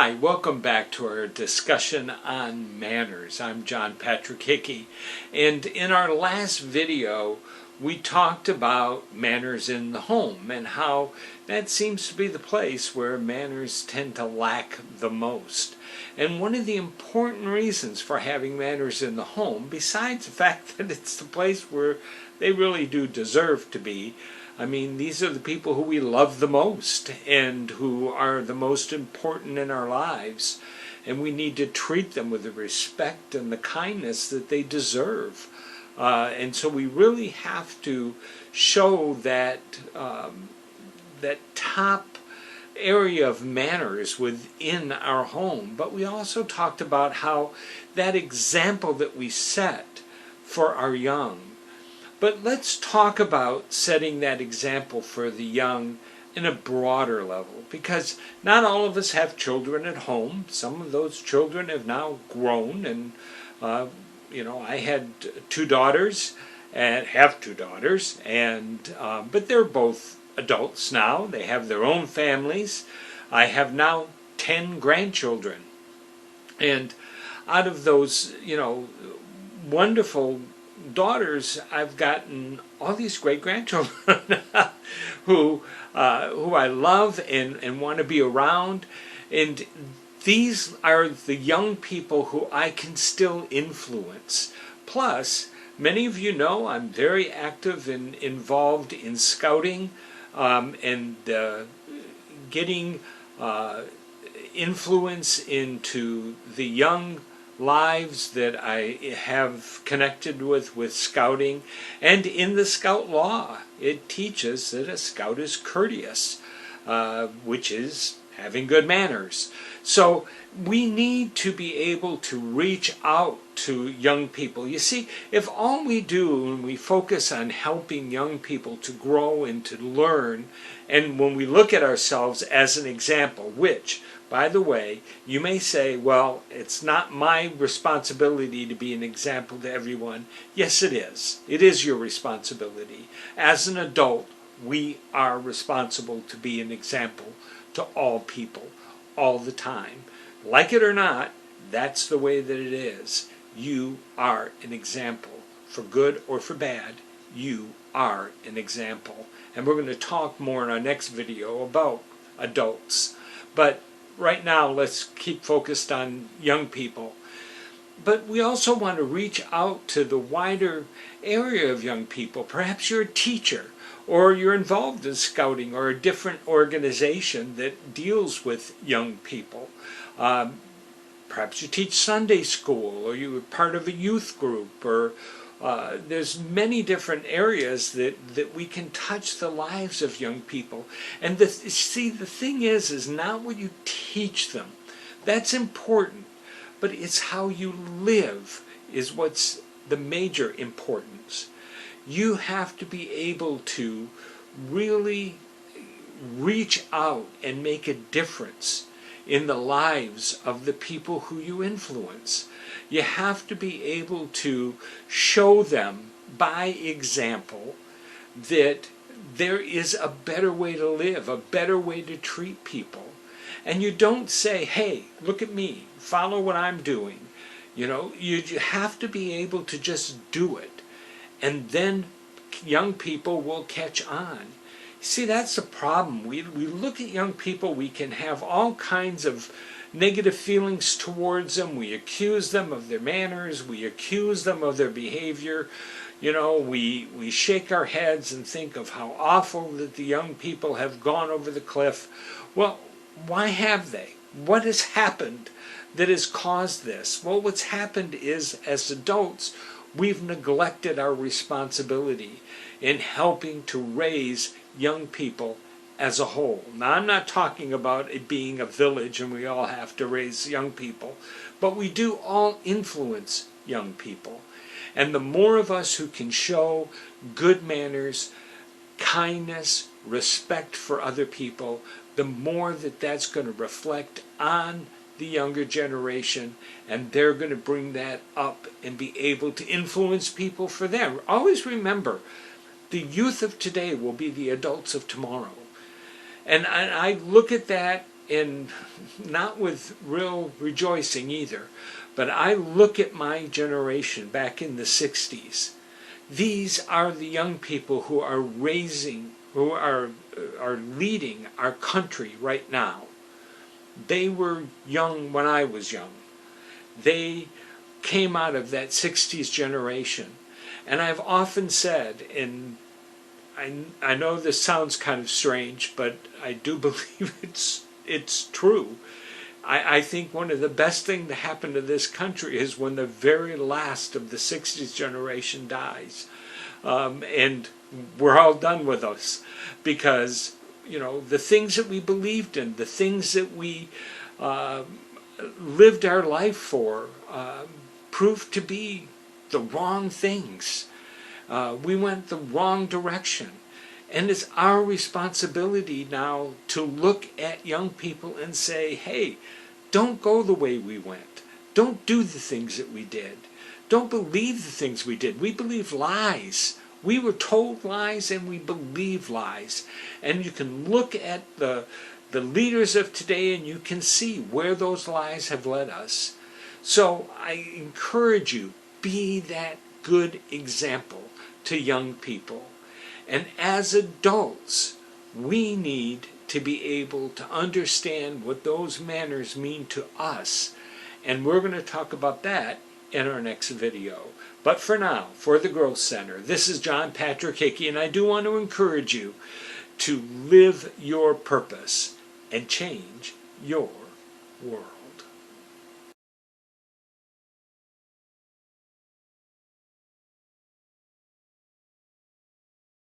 Hi, welcome back to our discussion on manners. I'm John Patrick Hickey, and in our last video we talked about manners in the home and how that seems to be the place where manners tend to lack the most. And one of the important reasons for having manners in the home, besides the fact that it's the place where they really do deserve to be, I mean, these are the people who we love the most and who are the most important in our lives. And we need to treat them with the respect and the kindness that they deserve. And so we really have to show that, that top area of manners within our home. But we also talked about how that example that we set for our young. But let's talk about setting that example for the young in a broader level, because not all of us have children at home. Some of those children have now grown, and I had two daughters and have two daughters, and but they're both adults now. They have their own families. I have now 10 grandchildren, and out of those, wonderful daughters, I've gotten all these great-grandchildren who I love and want to be around, and these are the young people who I can still influence. Plus, many of you know I'm very active and involved in scouting and getting influence into the young lives that I have connected with scouting. And in the scout law, it teaches that a scout is courteous, which is having good manners. So we need to be able to reach out to young people. You see, if all we do when we focus on helping young people to grow and to learn, and when we look at ourselves as an example, which, by the way, you may say, well, it's not my responsibility to be an example to everyone. Yes, it is. It is your responsibility. As an adult, we are responsible to be an example to all people, all the time. Like it or not, that's the way that it is. You are an example. For good or for bad, you are an example. And we're going to talk more in our next video about adults. But right now, let's keep focused on young people. But we also want to reach out to the wider area of young people. Perhaps you're a teacher, or you're involved in scouting, or a different organization that deals with young people. Perhaps you teach Sunday school, or you're part of a youth group, or there's many different areas that we can touch the lives of young people. And the thing is not what you teach them. That's important. But it's how you live is what's the major importance. You have to be able to really reach out and make a difference in the lives of the people who you influence. You have to be able to show them by example that there is a better way to live, a better way to treat people. And you don't say, hey, look at me, follow what I'm doing. You have to be able to just do it. And then young people will catch on. See, that's the problem. We look at young people, we can have all kinds of negative feelings towards them. We accuse them of their manners. We accuse them of their behavior. We shake our heads and think of how awful that the young people have gone over the cliff. Well, why have they? What has happened that has caused this? Well, what's happened is, as adults, we've neglected our responsibility in helping to raise young people as a whole. Now, I'm not talking about it being a village and we all have to raise young people, but we do all influence young people. And the more of us who can show good manners, kindness, respect for other people, the more that's going to reflect on the younger generation, and they're going to bring that up and be able to influence people for them. Always remember, the youth of today will be the adults of tomorrow. And I look at that and not with real rejoicing either, but I look at my generation back in the 60s. These are the young people who are leading our country right now. They were young when I was young. They came out of that 60s generation. And I've often said, and I know this sounds kind of strange, but I do believe it's true. I think one of the best things to happen to this country is when the very last of the 60s generation dies. And we're all done with us. Because, you know, the things that we believed in, the things that we lived our life for, proved to be the wrong things. We went the wrong direction. And it's our responsibility now to look at young people and say, hey, don't go the way we went. Don't do the things that we did. Don't believe the things we did. We believe lies. We were told lies and we believe lies. And you can look at the leaders of today and you can see where those lies have led us. So I encourage you, be that good example to young people. And as adults, we need to be able to understand what those manners mean to us. And we're going to talk about that in our next video. But for now, for the Growth Center, this is John Patrick Hickey, and I do want to encourage you to live your purpose and change your world.